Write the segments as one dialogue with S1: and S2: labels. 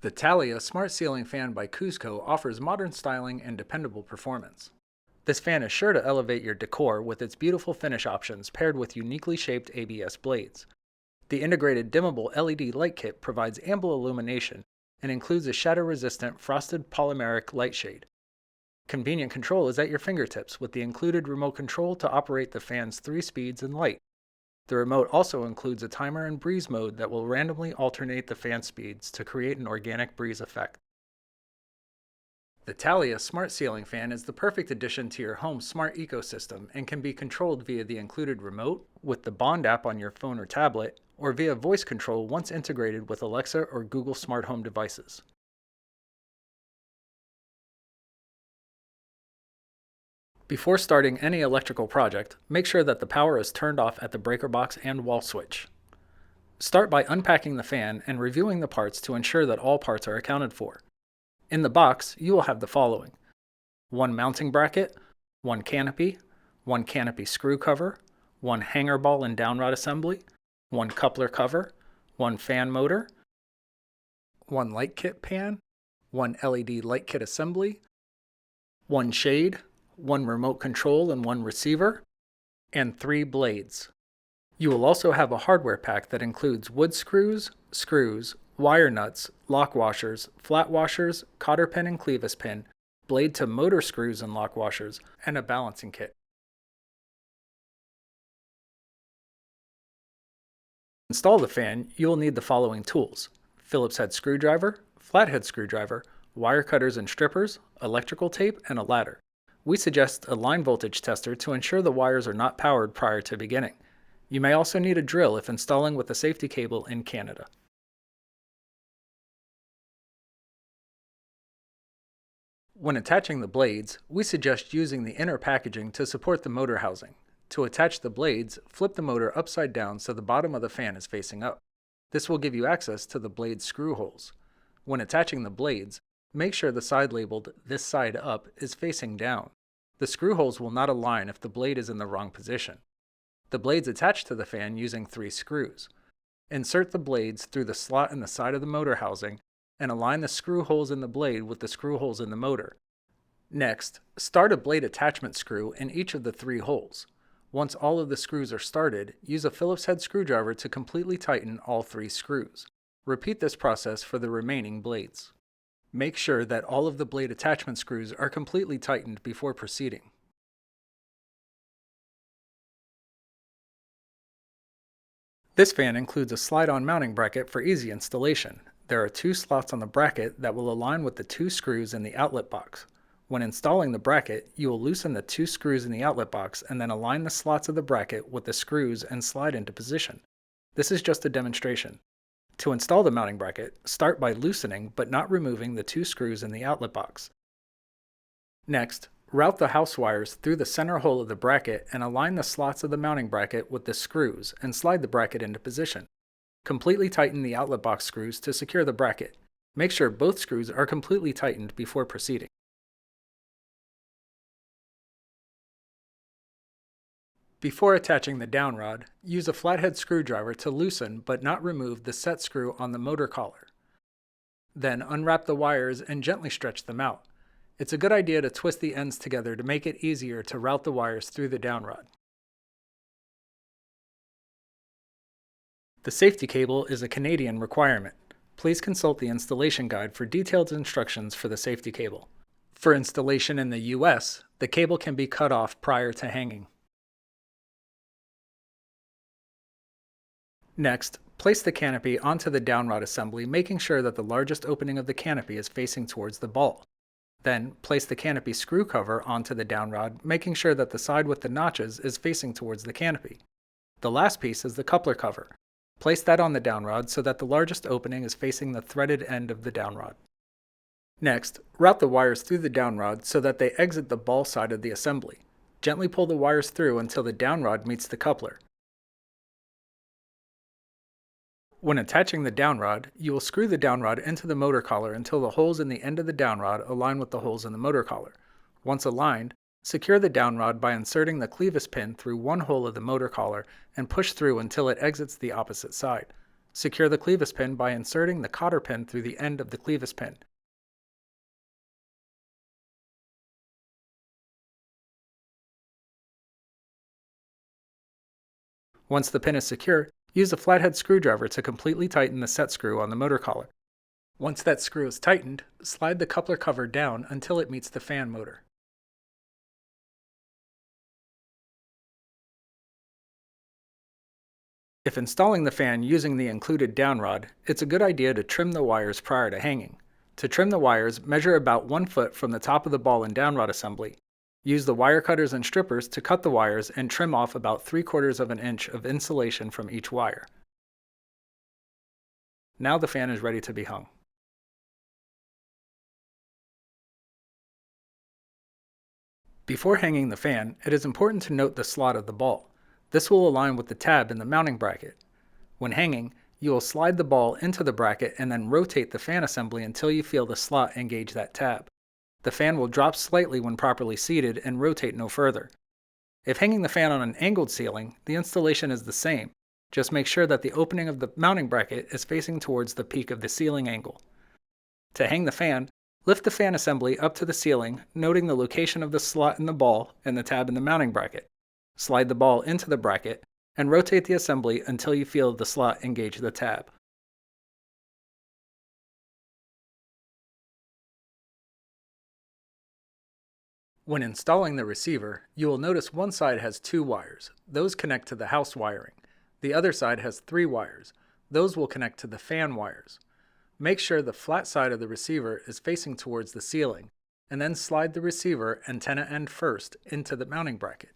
S1: The Thalia Smart Ceiling Fan by Kuzco offers modern styling and dependable performance. This fan is sure to elevate your decor with its beautiful finish options paired with uniquely shaped ABS blades. The integrated dimmable LED light kit provides ample illumination and includes a shadow-resistant frosted polymeric light shade. Convenient control is at your fingertips with the included remote control to operate the fan's 3 speeds and light. The remote also includes a timer and breeze mode that will randomly alternate the fan speeds to create an organic breeze effect. The Thalia Smart Ceiling Fan is the perfect addition to your home's smart ecosystem and can be controlled via the included remote, with the Bond app on your phone or tablet, or via voice control once integrated with Alexa or Google Smart Home devices. Before starting any electrical project, make sure that the power is turned off at the breaker box and wall switch. Start by unpacking the fan and reviewing the parts to ensure that all parts are accounted for. In the box, you will have the following: 1 mounting bracket, 1 canopy, 1 canopy screw cover, 1 hanger ball and downrod assembly, 1 coupler cover, 1 fan motor, 1 light kit pan, 1 LED light kit assembly, 1 shade, 1 remote control and 1 receiver, and 3 blades. You will also have a hardware pack that includes wood screws, wire nuts, lock washers, flat washers, cotter pin and clevis pin, blade to motor screws and lock washers, and a balancing kit. To install the fan, you will need the following tools: Phillips head screwdriver, flathead screwdriver, wire cutters and strippers, electrical tape, and a ladder. We suggest a line voltage tester to ensure the wires are not powered prior to beginning. You may also need a drill if installing with a safety cable in Canada. When attaching the blades, we suggest using the inner packaging to support the motor housing. To attach the blades, flip the motor upside down so the bottom of the fan is facing up. This will give you access to the blade screw holes. When attaching the blades, make sure the side labeled "this side up" is facing down. The screw holes will not align if the blade is in the wrong position. The blades attach to the fan using 3 screws. Insert the blades through the slot in the side of the motor housing and align the screw holes in the blade with the screw holes in the motor. Next, start a blade attachment screw in each of the 3 holes. Once all of the screws are started, use a Phillips head screwdriver to completely tighten all 3 screws. Repeat this process for the remaining blades. Make sure that all of the blade attachment screws are completely tightened before proceeding. This fan includes a slide-on mounting bracket for easy installation. There are 2 slots on the bracket that will align with the 2 screws in the outlet box. When installing the bracket, you will loosen the 2 screws in the outlet box and then align the slots of the bracket with the screws and slide into position. This is just a demonstration. To install the mounting bracket, start by loosening but not removing the 2 screws in the outlet box. Next, route the house wires through the center hole of the bracket and align the slots of the mounting bracket with the screws and slide the bracket into position. Completely tighten the outlet box screws to secure the bracket. Make sure both screws are completely tightened before proceeding. Before attaching the downrod, use a flathead screwdriver to loosen but not remove the set screw on the motor collar. Then unwrap the wires and gently stretch them out. It's a good idea to twist the ends together to make it easier to route the wires through the downrod. The safety cable is a Canadian requirement. Please consult the installation guide for detailed instructions for the safety cable. For installation in the US, the cable can be cut off prior to hanging. Next, place the canopy onto the downrod assembly, making sure that the largest opening of the canopy is facing towards the ball. Then, place the canopy screw cover onto the downrod, making sure that the side with the notches is facing towards the canopy. The last piece is the coupler cover. Place that on the downrod so that the largest opening is facing the threaded end of the downrod. Next, route the wires through the downrod so that they exit the ball side of the assembly. Gently pull the wires through until the downrod meets the coupler. When attaching the downrod, you will screw the downrod into the motor collar until the holes in the end of the downrod align with the holes in the motor collar. Once aligned, secure the downrod by inserting the clevis pin through one hole of the motor collar and push through until it exits the opposite side. Secure the clevis pin by inserting the cotter pin through the end of the clevis pin. Once the pin is secure, use a flathead screwdriver to completely tighten the set screw on the motor collar. Once that screw is tightened, slide the coupler cover down until it meets the fan motor. If installing the fan using the included downrod, it's a good idea to trim the wires prior to hanging. To trim the wires, measure about 1 foot from the top of the ball and downrod assembly. Use the wire cutters and strippers to cut the wires and trim off about 3/4 of an inch of insulation from each wire. Now the fan is ready to be hung. Before hanging the fan, it is important to note the slot of the ball. This will align with the tab in the mounting bracket. When hanging, you will slide the ball into the bracket and then rotate the fan assembly until you feel the slot engage that tab. The fan will drop slightly when properly seated and rotate no further. If hanging the fan on an angled ceiling, the installation is the same. Just make sure that the opening of the mounting bracket is facing towards the peak of the ceiling angle. To hang the fan, lift the fan assembly up to the ceiling, noting the location of the slot in the ball and the tab in the mounting bracket. Slide the ball into the bracket and rotate the assembly until you feel the slot engage the tab. When installing the receiver, you will notice one side has 2 wires. Those connect to the house wiring. The other side has 3 wires. Those will connect to the fan wires. Make sure the flat side of the receiver is facing towards the ceiling, and then slide the receiver antenna end first into the mounting bracket.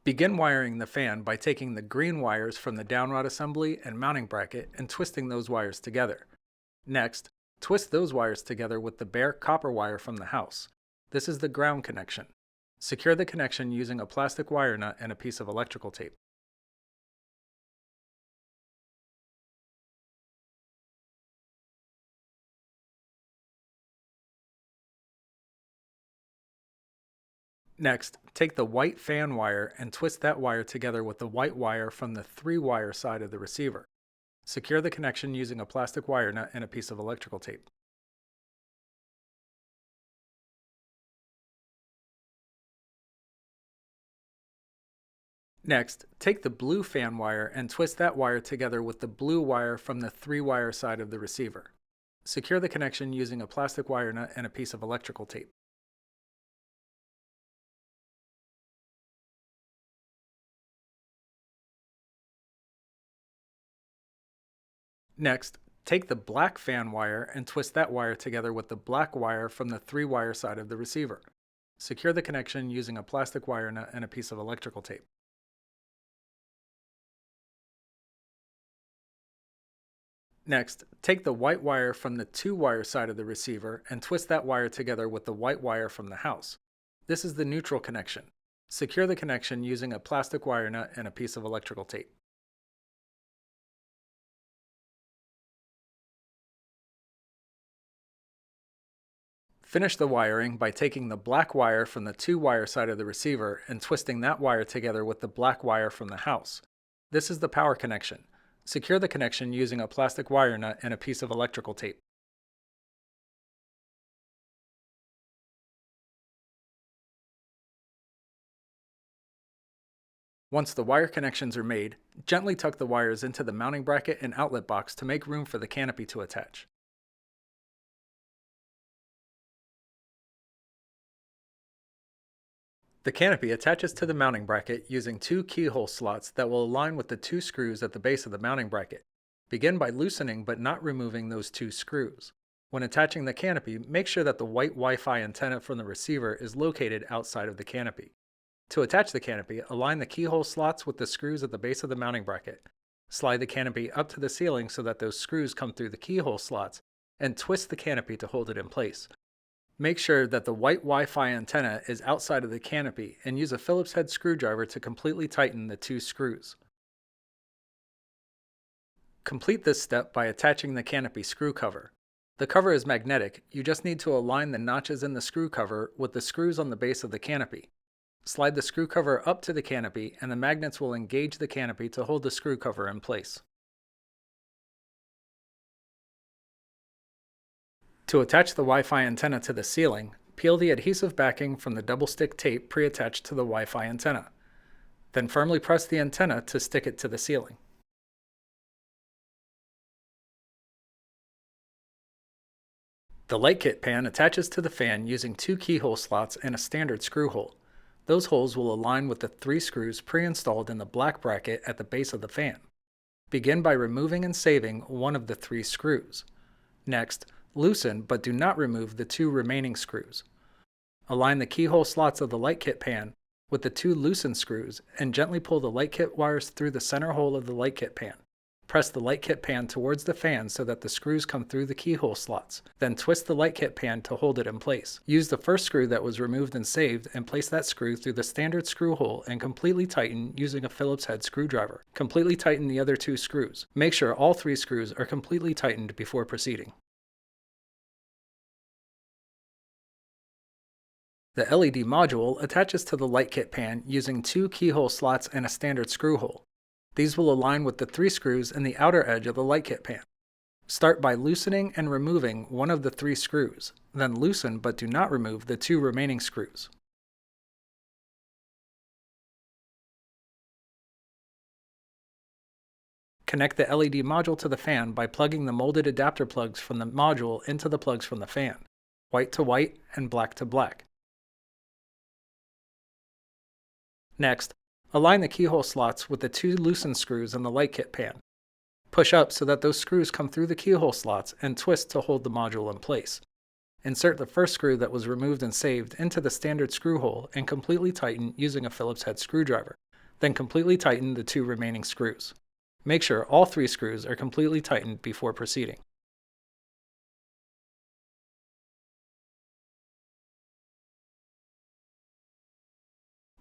S1: Begin wiring the fan by taking the green wires from the downrod assembly and mounting bracket and twisting those wires together. Next, twist those wires together with the bare copper wire from the house. This is the ground connection. Secure the connection using a plastic wire nut and a piece of electrical tape. Next, take the white fan wire and twist that wire together with the white wire from the 3-wire side of the receiver. Secure the connection using a plastic wire nut and a piece of electrical tape. Next, take the blue fan wire and twist that wire together with the blue wire from the 3-wire side of the receiver. Secure the connection using a plastic wire nut and a piece of electrical tape. Next, take the black fan wire and twist that wire together with the black wire from the 3-wire side of the receiver. Secure the connection using a plastic wire nut and a piece of electrical tape. Next, take the white wire from the 2-wire side of the receiver and twist that wire together with the white wire from the house. This is the neutral connection. Secure the connection using a plastic wire nut and a piece of electrical tape. Finish the wiring by taking the black wire from the 2-wire side of the receiver and twisting that wire together with the black wire from the house. This is the power connection. Secure the connection using a plastic wire nut and a piece of electrical tape. Once the wire connections are made, gently tuck the wires into the mounting bracket and outlet box to make room for the canopy to attach. The canopy attaches to the mounting bracket using 2 keyhole slots that will align with the 2 screws at the base of the mounting bracket. Begin by loosening but not removing those 2 screws. When attaching the canopy, make sure that the white Wi-Fi antenna from the receiver is located outside of the canopy. To attach the canopy, align the keyhole slots with the screws at the base of the mounting bracket. Slide the canopy up to the ceiling so that those screws come through the keyhole slots, and twist the canopy to hold it in place. Make sure that the white Wi-Fi antenna is outside of the canopy and use a Phillips head screwdriver to completely tighten the 2 screws. Complete this step by attaching the canopy screw cover. The cover is magnetic, you just need to align the notches in the screw cover with the screws on the base of the canopy. Slide the screw cover up to the canopy and the magnets will engage the canopy to hold the screw cover in place. To attach the Wi-Fi antenna to the ceiling, peel the adhesive backing from the double stick tape pre-attached to the Wi-Fi antenna. Then firmly press the antenna to stick it to the ceiling. The light kit pan attaches to the fan using 2 keyhole slots and a standard screw hole. Those holes will align with the 3 screws pre-installed in the black bracket at the base of the fan. Begin by removing and saving one of the 3 screws. Next, loosen but do not remove the 2 remaining screws. Align the keyhole slots of the light kit pan with the 2 loosened screws and gently pull the light kit wires through the center hole of the light kit pan. Press the light kit pan towards the fan so that the screws come through the keyhole slots. Then twist the light kit pan to hold it in place. Use the first screw that was removed and saved and place that screw through the standard screw hole and completely tighten using a Phillips head screwdriver. Completely tighten the other 2 screws. Make sure all 3 screws are completely tightened before proceeding. The LED module attaches to the light kit pan using 2 keyhole slots and a standard screw hole. These will align with the 3 screws in the outer edge of the light kit pan. Start by loosening and removing one of the 3 screws, then loosen but do not remove the 2 remaining screws. Connect the LED module to the fan by plugging the molded adapter plugs from the module into the plugs from the fan, white to white and black to black. Next, align the keyhole slots with the 2 loosened screws in the light kit pan. Push up so that those screws come through the keyhole slots and twist to hold the module in place. Insert the first screw that was removed and saved into the standard screw hole and completely tighten using a Phillips head screwdriver. Then completely tighten the 2 remaining screws. Make sure all 3 screws are completely tightened before proceeding.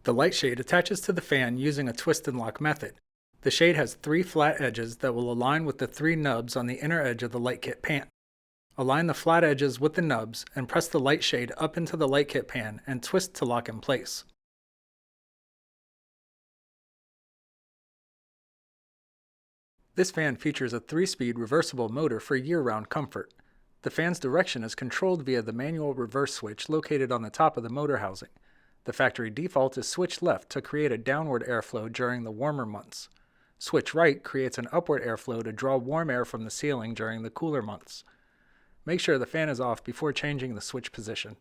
S1: The light shade attaches to the fan using a twist and lock method. The shade has 3 flat edges that will align with the 3 nubs on the inner edge of the light kit pan. Align the flat edges with the nubs and press the light shade up into the light kit pan and twist to lock in place. This fan features a 3-speed reversible motor for year-round comfort. The fan's direction is controlled via the manual reverse switch located on the top of the motor housing. The factory default is switch left to create a downward airflow during the warmer months. Switch right creates an upward airflow to draw warm air from the ceiling during the cooler months. Make sure the fan is off before changing the switch position.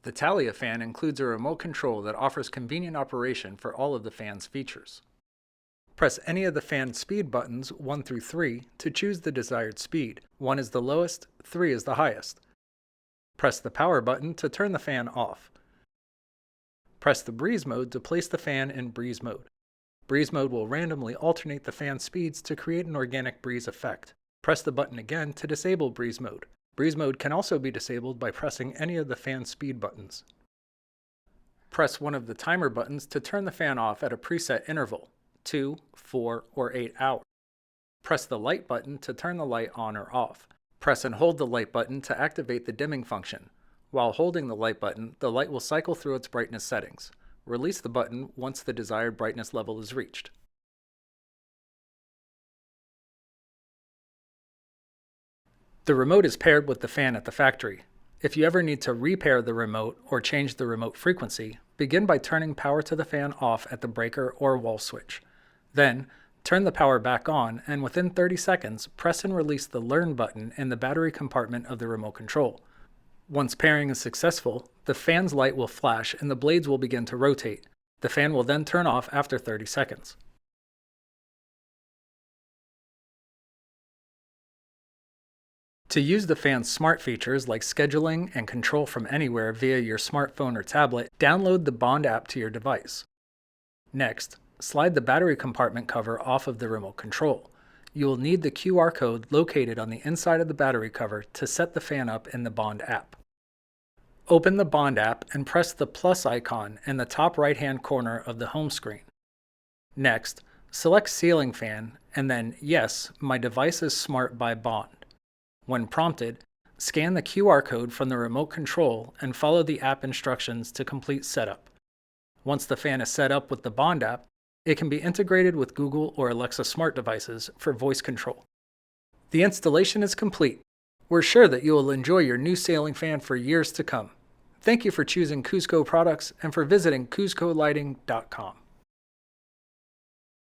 S1: The Thalia fan includes a remote control that offers convenient operation for all of the fan's features. Press any of the fan speed buttons 1 through 3 to choose the desired speed. 1 is the lowest, 3 is the highest. Press the power button to turn the fan off. Press the breeze mode to place the fan in breeze mode. Breeze mode will randomly alternate the fan speeds to create an organic breeze effect. Press the button again to disable breeze mode. Breeze mode can also be disabled by pressing any of the fan speed buttons. Press one of the timer buttons to turn the fan off at a preset interval, 2, 4, or 8 hours. Press the light button to turn the light on or off. Press and hold the light button to activate the dimming function. While holding the light button, the light will cycle through its brightness settings. Release the button once the desired brightness level is reached. The remote is paired with the fan at the factory. If you ever need to repair the remote or change the remote frequency, begin by turning power to the fan off at the breaker or wall switch. Then, turn the power back on and within 30 seconds, press and release the Learn button in the battery compartment of the remote control. Once pairing is successful, the fan's light will flash and the blades will begin to rotate. The fan will then turn off after 30 seconds. To use the fan's smart features like scheduling and control from anywhere via your smartphone or tablet, download the Bond app to your device. Next, slide the battery compartment cover off of the remote control. You will need the QR code located on the inside of the battery cover to set the fan up in the Bond app. Open the Bond app and press the plus icon in the top right-hand corner of the home screen. Next, Select Ceiling Fan and then Yes, my device is smart by Bond. When prompted, scan the QR code from the remote control and follow the app instructions to complete setup. Once the fan is set up with the Bond app, it can be integrated with Google or Alexa smart devices for voice control. The installation is complete. We're sure that you will enjoy your new ceiling fan for years to come. Thank you for choosing Kuzco products and for visiting KuzcoLighting.com.